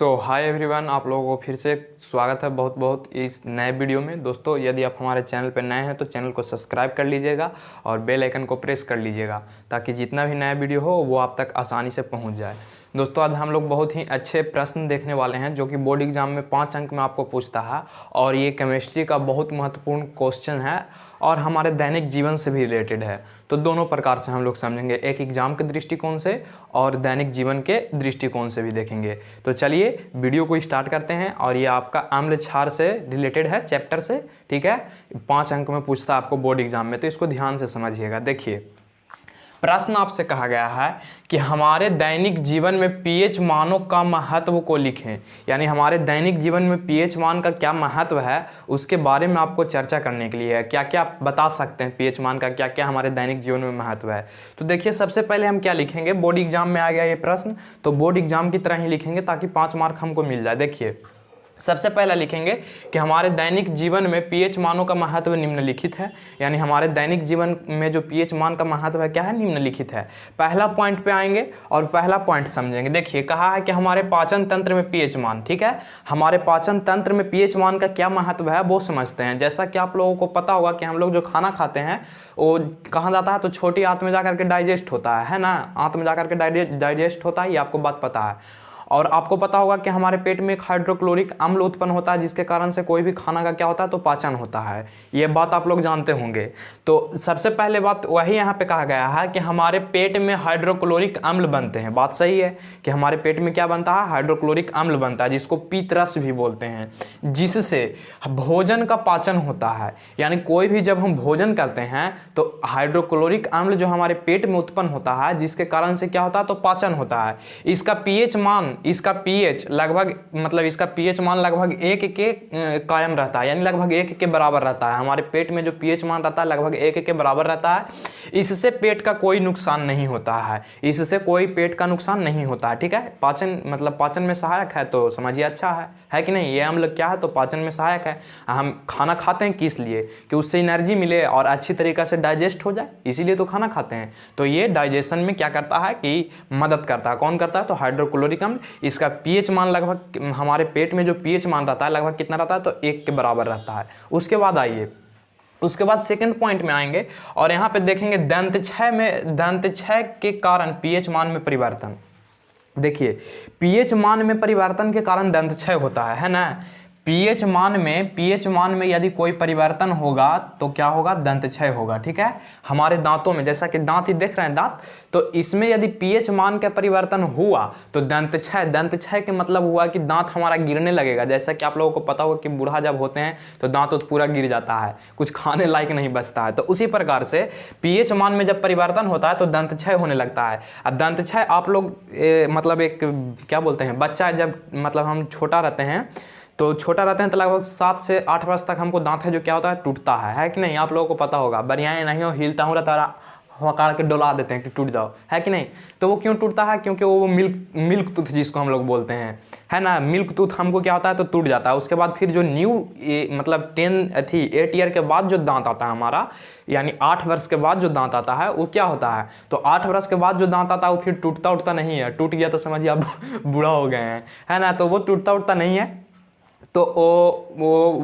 Hi everyone, आप लोगों को फिर से स्वागत है बहुत बहुत इस नए वीडियो में। दोस्तों, यदि आप हमारे चैनल पर नए हैं तो चैनल को सब्सक्राइब कर लीजिएगा और बेल आइकन को प्रेस कर लीजिएगा ताकि जितना भी नया वीडियो हो वो आप तक आसानी से पहुंच जाए। दोस्तों, आज हम लोग बहुत ही अच्छे प्रश्न देखने वाले हैं जो कि बोर्ड एग्जाम में 5 अंक में आपको पूछता है और ये केमिस्ट्री का बहुत महत्वपूर्ण क्वेश्चन है और हमारे दैनिक जीवन से भी रिलेटेड है। तो दोनों प्रकार से हम लोग समझेंगे, एक एग्जाम के दृष्टिकोण से और दैनिक जीवन के दृष्टिकोण से भी देखेंगे। तो चलिए वीडियो को स्टार्ट करते हैं। और ये आपका अम्ल क्षार से रिलेटेड है, चैप्टर से, ठीक है। 5 अंक में पूछता है आपको बोर्ड एग्जाम में, तो इसको ध्यान से समझिएगा। देखिए, प्रश्न आपसे कहा गया है कि हमारे दैनिक जीवन में पीएच मानों का महत्व को लिखें। यानी हमारे दैनिक जीवन में पीएच मान का क्या महत्व है उसके बारे में आपको चर्चा करने के लिए है। क्या क्या बता सकते हैं पीएच मान का, क्या क्या हमारे दैनिक जीवन में महत्व है। तो देखिए, सबसे पहले हम क्या लिखेंगे, बोर्ड एग्जाम में आ गया ये प्रश्न, तो बोर्ड एग्जाम की तरह ही लिखेंगे ताकि 5 मार्क हमको मिल जाए। देखिए, सबसे पहला लिखेंगे कि हमारे दैनिक जीवन में पीएच मानों का महत्व निम्नलिखित है। यानी हमारे दैनिक जीवन में जो पीएच मान का महत्व है क्या है, निम्नलिखित है। पहला पॉइंट पे आएंगे और पहला पॉइंट समझेंगे। देखिए, कहा है कि हमारे पाचन तंत्र में पीएच मान, ठीक है। हमारे पाचन तंत्र में पीएच मान का क्या महत्व है वो समझते हैं। जैसा कि आप लोगों को पता होगा कि हम लोग जो खाना खाते हैं वो कहाँ जाता है, तो छोटी आंत में जाकर के डाइजेस्ट होता है ना। आंत में जाकर के डाइजेस्ट होता है, ये आपको बात पता है। और आपको पता होगा कि हमारे पेट में एक हाइड्रोक्लोरिक अम्ल उत्पन्न होता है जिसके कारण से कोई भी खाना का क्या होता है, तो पाचन होता है। ये बात आप लोग जानते होंगे। तो सबसे पहले बात वही यहाँ पे कहा गया है कि हमारे पेट में हाइड्रोक्लोरिक अम्ल बनते हैं। बात सही है कि हमारे पेट में क्या बनता है, हाइड्रोक्लोरिक अम्ल बनता है, जिसको पीतरस भी बोलते हैं, जिससे भोजन का पाचन होता है। यानी कोई भी जब हम भोजन करते हैं तो हाइड्रोक्लोरिक अम्ल जो हमारे पेट में उत्पन्न होता है जिसके कारण से क्या होता है, तो पाचन होता है। इसका पीएच मान, इसका पीएच लगभग, मतलब इसका पीएच मान लगभग 1 के कायम रहता है, यानी लगभग 1 के बराबर रहता है। हमारे पेट में जो पीएच मान रहता है लगभग 1 के बराबर रहता है। इससे पेट का कोई नुकसान नहीं होता है, इससे कोई पेट का नुकसान नहीं होता है, ठीक है। पाचन मतलब पाचन में सहायक है, तो समझिए अच्छा है कि नहीं। ये अम्ल क्या है, तो पाचन में सहायक है। हम खाना खाते हैं किस लिए, कि उससे एनर्जी मिले और अच्छी तरीके से डाइजेस्ट हो जाए, इसीलिए तो खाना खाते हैं। तो ये डाइजेशन में क्या करता है कि मदद करता है। कौन करता है, तो हाइड्रोक्लोरिक अम्ल। इसका पीएच मान लगभग, हमारे पेट में जो पीएच मान रहता है लगभग कितना रहता है, तो 1 के बराबर रहता है। उसके बाद आइए, उसके बाद सेकंड पॉइंट में आएंगे और यहाँ पे देखेंगे दंतक्षय के कारण पीएच मान में परिवर्तन। देखिए, पीएच मान में परिवर्तन के कारण दंतक्षय होता है ना। पीएच मान में यदि कोई परिवर्तन होगा तो क्या होगा, दंतक्षय होगा, ठीक है। हमारे दांतों में, जैसा कि दांत ही देख रहे हैं दांत, तो इसमें यदि पीएच मान का परिवर्तन हुआ तो दंतक्षय के मतलब हुआ कि दांत हमारा गिरने लगेगा। जैसा कि आप लोगों को पता होगा कि बूढ़ा जब होते हैं तो दांत तो पूरा गिर जाता है, कुछ खाने लायक नहीं बचता है। तो उसी प्रकार से पीएच मान में जब परिवर्तन होता है तो दंतक्षय होने लगता है। अब दंतक्षय आप लोग मतलब एक क्या बोलते हैं, बच्चा जब मतलब हम छोटा रहते हैं तो लगभग 7 से 8 वर्ष तक हमको दांत है जो क्या होता है, टूटता है कि नहीं। आप लोगों को पता होगा, बढ़िया नहीं हो, हिलता हूँ रहता हकार के डोला देते हैं कि टूट जाओ, है कि नहीं। तो वो क्यों टूटता है, क्योंकि वो मिल्क टूथ जिसको हम लोग बोलते हैं, है ना, मिल्क टूथ हमको क्या होता है, तो टूट जाता है। उसके बाद फिर जो न्यू मतलब 8 ईयर के बाद जो दांत आता है हमारा, यानी 8 वर्ष के बाद जो दांत आता है वो क्या होता है, तो 8 वर्ष के बाद जो दांत आता है वो फिर टूटता उठता नहीं है। टूट गया तो समझिए आप बूढ़ा हो गए हैं, है ना। तो वो टूटता उठता नहीं है, तो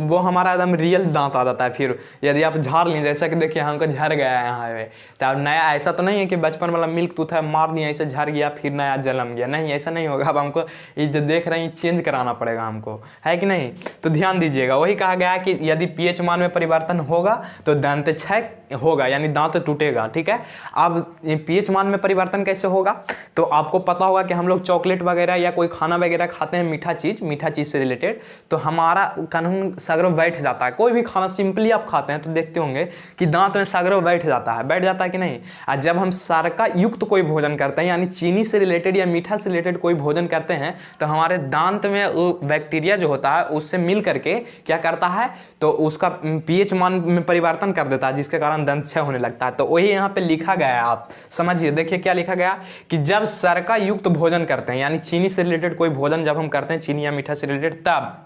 वो हमारा एकदम रियल दांत आ जाता है। फिर यदि आप झाड़ लें, जैसा कि देखिए हमको झड़ गया है यहाँ पे, तो अब नया ऐसा तो नहीं है कि बचपन वाला मिल्क टूथ है मार दिया ऐसे झड़ गया फिर नया जन्म गया, नहीं, ऐसा नहीं होगा। अब हमको ये जो देख रहे हैं चेंज कराना पड़ेगा हमको, है कि नहीं। तो ध्यान दीजिएगा, वही कहा गया कि यदि पीएच मान में परिवर्तन होगा तो दंतक्षय होगा, यानी दांत टूटेगा, ठीक है। अब पीएच मान में परिवर्तन कैसे होगा, तो आपको पता होगा कि हम लोग चॉकलेट वगैरह या कोई खाना वगैरह खाते हैं, मीठा चीज़ से रिलेटेड, तो हमारा कानून सगरों बैठ जाता है। कोई भी खाना सिंपली आप खाते हैं तो देखते होंगे कि दांत में सगरों बैठ जाता है कि नहीं। और जब हम शर्करा युक्त कोई भोजन करते हैं, यानी चीनी से रिलेटेड या मीठा से रिलेटेड कोई भोजन करते हैं, तो हमारे दांत में वो बैक्टीरिया जो होता है उससे मिल करके क्या करता है, तो उसका पीएच मान में परिवर्तन कर देता है, जिसके कारण दंतक्षय होने लगता है। तो वही यहाँ पे लिखा गया है, आप समझिए। देखिए क्या लिखा गया कि जब शर्करा युक्त भोजन करते हैं, यानी चीनी से रिलेटेड कोई भोजन जब हम करते हैं, चीनी या मीठा से रिलेटेड, तब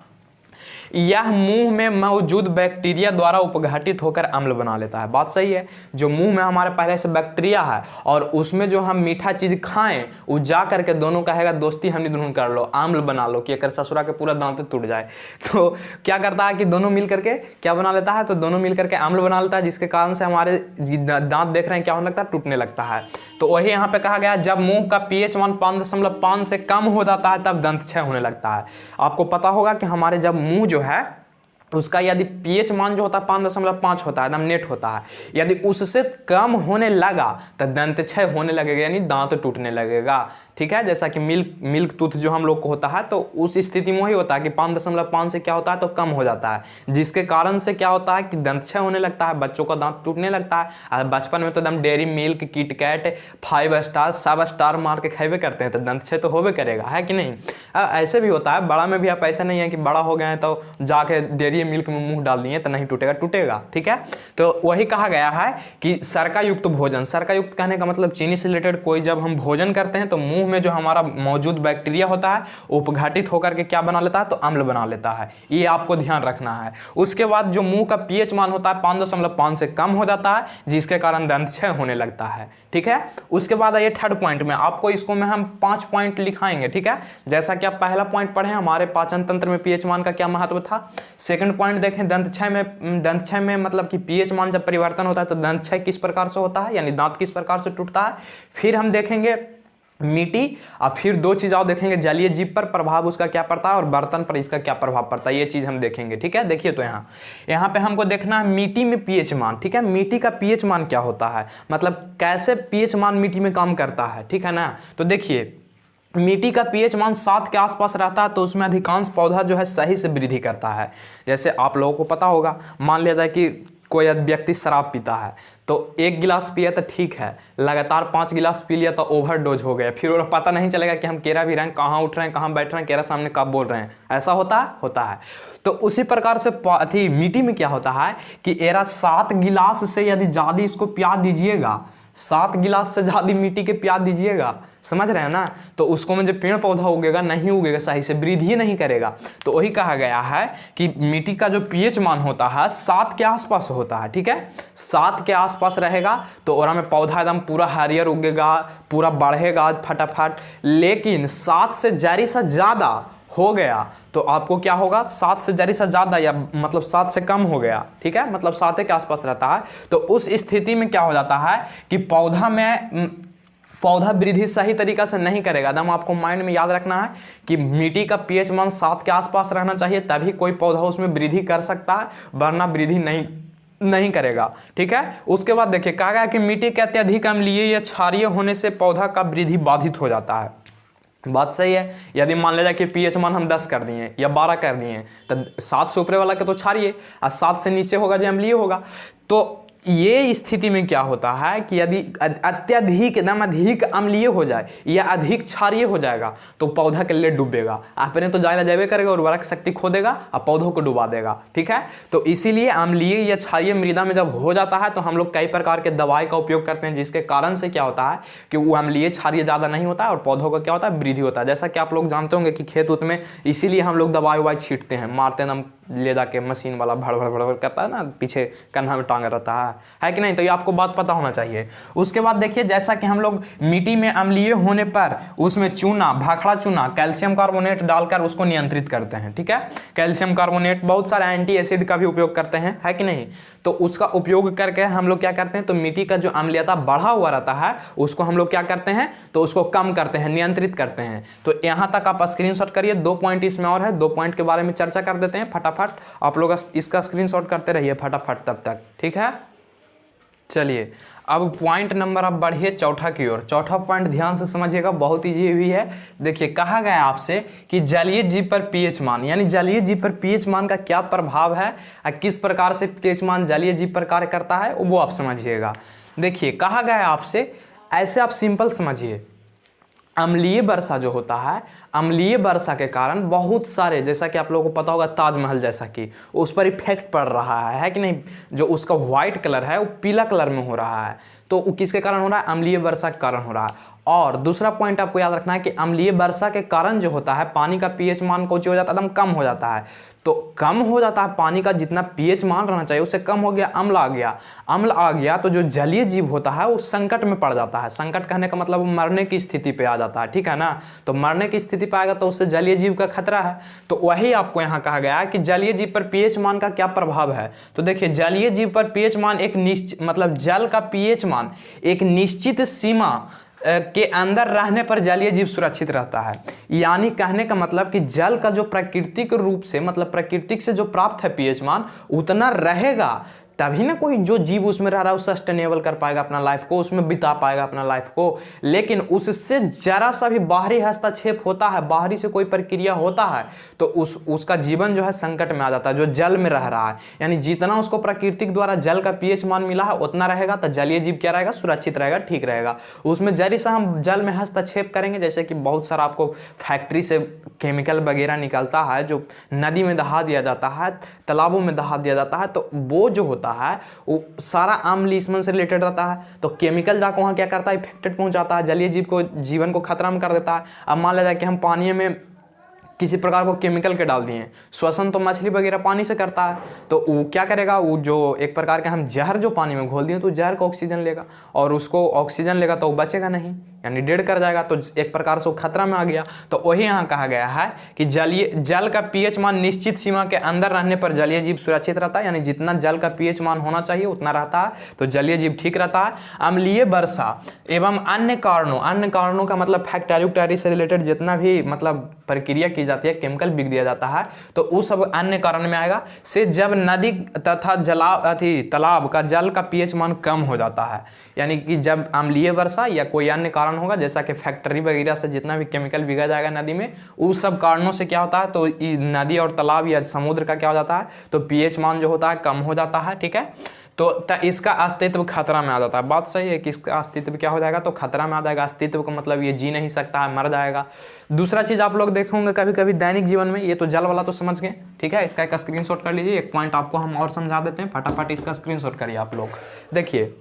यह मुंह में मौजूद बैक्टीरिया द्वारा उपघटित होकर अम्ल बना लेता है। बात सही है, जो मुंह में हमारे पहले से बैक्टीरिया है और उसमें जो हम मीठा चीज खाएं वो जा करके दोनों कहेगा दोस्ती हमने दोनों कर लो, अम्ल बना लो कि अगर ससुरा के पूरा दांत टूट जाए। तो क्या करता है कि दोनों मिल करके क्या बना लेता है, तो दोनों मिल करके अम्ल बना लेता है, जिसके कारण से हमारे दांत देख रहे हैं क्या होने लगता है, टूटने लगता है। तो वही यहाँ पे कहा गया जब मुंह का pH मान 5.5 से कम हो जाता है तब दंत क्षय होने लगता है। आपको पता होगा कि हमारे जब मुंह जो है उसका यदि pH मान जो होता है 5.5 होता है, एकदम नेट होता है, यदि उससे कम होने लगा तो दंत क्षय होने लगेगा, यानी दांत टूटने लगेगा। ठीक है, जैसा कि मिल्क टूथ जो हम लोग को होता है तो उस स्थिति में ही होता है कि 5.5 से क्या होता है तो कम हो जाता है, जिसके कारण से क्या होता है कि दंत क्षय होने लगता है, बच्चों का दांत टूटने लगता है। और बचपन में तो एकदम dairy milk, KitKat, 5 star 7 star मार के खाए करते हैं तो दंत क्षय तो होबे करेगा, है कि नहीं। ऐसे भी होता है, बड़ा में भी आप ऐसा नहीं है कि बड़ा हो गए हैं तो जाके डेयरी मिल्क में मुंह डाल दिए तो नहीं टूटेगा, टूटेगा। ठीक है, तो वही कहा गया है कि सरका युक्त भोजन, सरका युक्त कहने का मतलब चीनी से रिलेटेड कोई जब हम भोजन करते हैं तो मुंह में जो हमारा मौजूद बैक्टीरिया होता है उपघटित होकर के क्या बना लेता है, तो अम्ल बना लेता है। ये आपको ध्यान रखना है। उसके बाद जो मुंह का pH मान होता है 5.5 से कम हो जाता है, जिसके कारण दंत क्षय होने लगता है। ठीक है, उसके बाद आइए थर्ड पॉइंट में, आपको इसको में हम 5 पॉइंट लिखाएंगे। ठीक है, जैसा कि आप पहला पॉइंट पढ़े हमारे पाचन तंत्र में pH मान का क्या महत्व था। सेकंड पॉइंट देखें दंत क्षय में मतलब कि pH मान जब परिवर्तन होता है तो दंत क्षय किस प्रकार से होता है, यानी दांत किस प्रकार से टूटता है। फिर हम देखेंगे मिट्टी, और फिर 2 चीज और देखेंगे, जलीय जीव पर प्रभाव उसका क्या पड़ता है और बर्तन पर इसका क्या प्रभाव पड़ता है, ये चीज हम देखेंगे। ठीक है, देखिए तो यहाँ पे हमको देखना है मिट्टी में pH मान। ठीक है, मिट्टी का pH मान क्या होता है, मतलब कैसे pH मान मिट्टी में काम करता है। ठीक है ना, तो देखिए मिट्टी का pH मान 7 के आसपास रहता है तो उसमें अधिकांश पौधा जो है सही से वृद्धि करता है। जैसे आप लोगों को पता होगा, मान लिया जाए कि कोई व्यक्ति शराब पीता है तो 1 गिलास पिया तो ठीक है, लगातार 5 गिलास पी लिया तो ओवरडोज हो गया, फिर पता नहीं चलेगा कि हम केरा भी रहे हैं, कहाँ उठ रहे हैं, कहाँ बैठ रहे हैं, केरा सामने कब बोल रहे हैं, ऐसा होता है। तो उसी प्रकार से मिट्टी में क्या होता है कि एरा 7 गिलास से यदि ज़्यादा इसको पिया दीजिएगा, 7 गिलास से ज़्यादा मिट्टी के पिया दीजिएगा, समझ रहे हैं ना, तो उसको में जो पेड़ पौधा उगेगा नहीं उगेगा, सही से वृद्धि नहीं करेगा। तो वही कहा गया है कि मिट्टी का जो pH मान होता है 7 के आसपास होता है। ठीक है, 7 के आसपास रहेगा तो ओरा में पौधा एकदम पूरा हरियर उगेगा, पूरा बढ़ेगा फटाफट। लेकिन 7 से जरी सा ज़्यादा हो गया तो आपको क्या होगा, 7 से जरी सा ज़्यादा या मतलब 7 से कम हो गया, ठीक है, मतलब 7 के आसपास रहता है, तो उस स्थिति में क्या हो जाता है कि पौधा वृद्धि सही तरीका से नहीं करेगा। एकदम आपको माइंड में याद रखना है कि मिट्टी का pH मान 7 के आसपास रहना चाहिए, तभी कोई पौधा उसमें वृद्धि कर सकता है, वरना वृद्धि नहीं करेगा। ठीक है, उसके बाद देखिए कहा गया कि मिट्टी के अत्यधिक अम्लीय या क्षारीय होने से पौधा का वृद्धि बाधित हो जाता है। बात सही है, यदि मान लिया जाए कि pH मान हम 10 कर दिए या 12 कर दिए तो 7 से ऊपर वाला के तो क्षारीय और 7 से नीचे होगा जो अम्लीय होगा। तो ये स्थिति में क्या होता है कि यदि अत्यधिक एकदम अधिक अम्लीय हो जाए या अधिक क्षारीय हो जाएगा तो पौधा के लिए डूबेगा, अपने तो जायला जावे करेगा, उर्वरक शक्ति खो देगा और पौधों को डुबा देगा। ठीक है, तो इसीलिए अम्लीय या क्षारीय मृदा में जब हो जाता है तो हम लोग कई प्रकार के दवाई का उपयोग करते हैं, जिसके कारण से क्या होता है कि वो अम्लीय क्षारीय ज़्यादा नहीं होता है और पौधों का क्या होता है, वृद्धि होता है। जैसा कि आप लोग जानते होंगे कि खेत उत में इसीलिए हम लोग दवाई ववाई छींटते हैं, मारते हैं, ले जाके मशीन वाला भड़ भड़ करता है ना, पीछे कन्हा में टांगा रहता है कि नहीं। तो ये आपको बात पता होना चाहिए। उसके बाद देखिए जैसा कि हम लोग मिट्टी में अम्लीय होने पर उसमें चूना, भाखड़ा चूना, कैल्शियम कार्बोनेट डालकर उसको नियंत्रित करते हैं। ठीक है, कैल्शियम कार्बोनेट, बहुत सारे एंटी एसिड का भी उपयोग करते हैं, है कि नहीं। तो उसका उपयोग करके हम लोग क्या करते हैं, तो मिट्टी का जो अम्लीयता बढ़ा हुआ रहता है उसको हम लोग क्या करते हैं, तो उसको कम करते हैं, नियंत्रित करते हैं। तो यहाँ तक आप स्क्रीनशॉट करिए, 2 पॉइंट इसमें और है, 2 पॉइंट के बारे में चर्चा कर देते हैं फटाफट। आप लोग इसका स्क्रीनशॉट करते रहिए फटाफट तब तक, ठीक है। चलिए अब पॉइंट नंबर आप बढ़िए चौथा की ओर। चौथा पॉइंट ध्यान से समझिएगा, बहुत ईजी भी है। देखिए कहा गया आपसे कि जलीय जीव पर pH मान, यानी जलीय जीव पर pH मान का क्या प्रभाव है और किस प्रकार से pH मान जलीय जीव पर कार्य करता है वो आप समझिएगा। देखिए कहा गया आपसे, ऐसे आप सिंपल समझिए, अम्लीय वर्षा जो होता है, अम्लीय वर्षा के कारण बहुत सारे, जैसा कि आप लोगों को पता होगा ताजमहल जैसा कि उस पर इफेक्ट पड़ रहा है कि नहीं, जो उसका व्हाइट कलर है वो पीला कलर में हो रहा है, तो वो किसके कारण हो रहा है, अम्लीय वर्षा के कारण हो रहा है। और दूसरा पॉइंट आपको याद रखना है कि अम्लीय वर्षा के कारण जो होता है पानी का पीएच मान कुछ हो जाता है, एकदम कम हो जाता है। तो कम हो जाता है पानी का, जितना पीएच मान रहना चाहिए उससे कम हो गया, अम्ल आ गया। अम्ल आ गया तो जो जलीय जीव होता है वो संकट में पड़ जाता है। संकट कहने का मतलब मरने की स्थिति पे आ जाता है, ठीक है ना। तो मरने की स्थिति पे आएगा तो उससे जलीय जीव का खतरा है। तो वही आपको यहाँ कहा गया है कि जलीय जीव पर पीएच मान का क्या प्रभाव है। तो देखिए, जलीय जीव पर पीएच मान एक निश्चित, मतलब जल का पीएच मान एक निश्चित सीमा के अंदर रहने पर जलीय जीव सुरक्षित रहता है। यानी कहने का मतलब कि जल का जो प्राकृतिक रूप से, मतलब प्राकृतिक से जो प्राप्त है पीएच मान उतना रहेगा, तभी ना कोई जो जीव उसमें रह रहा है वो सस्टेनेबल कर पाएगा अपना लाइफ को, उसमें बिता पाएगा अपना लाइफ को। लेकिन उससे जरा सा भी बाहरी हस्तक्षेप होता है, बाहरी से कोई प्रक्रिया होता है तो उसका जीवन जो है संकट में आ जाता है, जो जल में रह रहा है। यानी जितना उसको प्राकृतिक द्वारा जल का पीएच मान मिला है उतना रहेगा, तो जलीय जीव क्या रहेगा, सुरक्षित रहेगा, ठीक रहेगा। उसमें जरी सा हम जल में हस्तक्षेप करेंगे, जैसे कि बहुत सारा आपको फैक्ट्री से केमिकल वगैरह निकलता है जो नदी में दहा दिया जाता है, तालाबों में दहा दिया जाता है, तो वो जो होता है वो सारा अम्ल इसमें से रिलेटेड रहता है। तो केमिकल जाकर वहाँ क्या करता है, इफेक्टेड पहुंचाता है, जलीय जीव को, जीवन को खतरा में कर देता है। अब मान लिया जाए कि हम पानी में किसी प्रकार को केमिकल के डाल दिए, श्वसन तो मछली वगैरह पानी से करता है, तो वो क्या करेगा, वो जो एक प्रकार के हम जहर जो पानी में घोल दिए तो जहर को ऑक्सीजन लेगा, और उसको ऑक्सीजन लेगा तो वो बचेगा नहीं, यानी डेड कर जाएगा। तो एक प्रकार से वो खतरा में आ गया। तो वही यहाँ कहा गया है कि जल का पीएच मान निश्चित सीमा के अंदर रहने पर जलीय जीव सुरक्षित रहता है। यानी जितना जल का पीएच मान होना चाहिए उतना रहता है तो जलीय जीव ठीक रहता है। अम्लीय वर्षा एवं अन्य कारणों का मतलब फैक्टरी उक्टरी से रिलेटेड जितना भी मतलब प्रक्रिया की जाती है, केमिकल बिक दिया जाता है, तो उस सब अन्य कारण में आएगा से जब नदी तथा तालाब का जल का पीएच मान कम हो जाता है। यानी कि जब अम्लीय वर्षा या कोई अन्य कारण होगा, जैसा कि फैक्ट्री वगैरह से जितना भी केमिकल बिगा जाएगा नदी में, उस सब कारणों से क्या होता है, तो नदी और तालाब या समुद्र का क्या हो जाता है, तो पीएच मान जो होता है कम हो जाता है, ठीक है। तो इसका अस्तित्व खतरा में आ जाता है। बात सही है कि इसका अस्तित्व क्या हो जाएगा, तो खतरा में आ जाएगा। अस्तित्व का मतलब ये जी नहीं सकता है, मर जाएगा। दूसरा चीज आप लोग देखोगे कभी कभी दैनिक जीवन में, ये तो जल वाला तो समझ गए, ठीक है। इसका एक स्क्रीनशॉट कर लीजिए। एक पॉइंट आपको हम और समझा देते हैं, फटाफट इसका स्क्रीनशॉट करिए आप लोग। देखिए,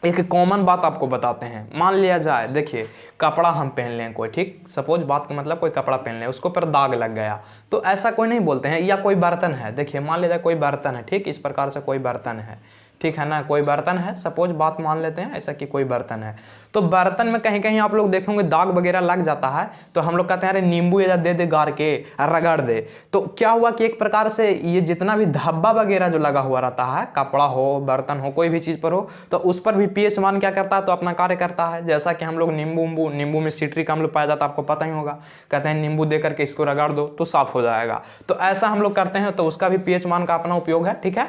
एक कॉमन बात आपको बताते हैं। मान लिया जाए, देखिए, कपड़ा हम पहन लें कोई, ठीक, सपोज बात का मतलब कोई कपड़ा पहन लें, उसको पर दाग लग गया, तो ऐसा कोई नहीं बोलते हैं। या कोई बर्तन है, देखिए मान लिया जाए कोई बर्तन है, ठीक, इस प्रकार से कोई बर्तन है, ठीक है ना, कोई बर्तन है, सपोज बात मान लेते हैं ऐसा कि कोई बर्तन है, तो बर्तन में कहीं कहीं आप लोग देखेंगे दाग वगैरह लग जाता है, तो हम लोग कहते हैं अरे नींबू या दे दे गार के रगड़ दे। तो क्या हुआ कि एक प्रकार से ये जितना भी धब्बा वगैरह जो लगा हुआ रहता है, कपड़ा हो, बर्तन हो, कोई भी चीज़ पर हो, तो उस पर भी पीएच मान क्या करता है, तो अपना कार्य करता है। जैसा कि हम लोग नींबू में सिट्रिक अम्ल पाया जाता है, आपको पता ही होगा, कहते हैं नींबू दे करके इसको रगड़ दो तो साफ हो जाएगा। तो ऐसा हम लोग करते हैं, तो उसका भी पीएच मान का अपना उपयोग है, ठीक है।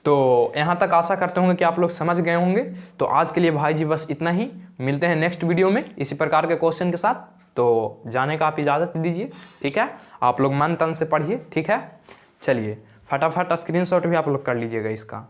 तो यहाँ तक आशा करते होंगे कि आप लोग समझ गए होंगे। तो आज के लिए भाई जी बस इतना ही, मिलते हैं नेक्स्ट वीडियो में इसी प्रकार के क्वेश्चन के साथ। तो जाने का आप इजाज़त दीजिए, ठीक है। आप लोग मन तन से पढ़िए, ठीक है। चलिए फटाफट स्क्रीनशॉट भी आप लोग कर लीजिएगा इसका।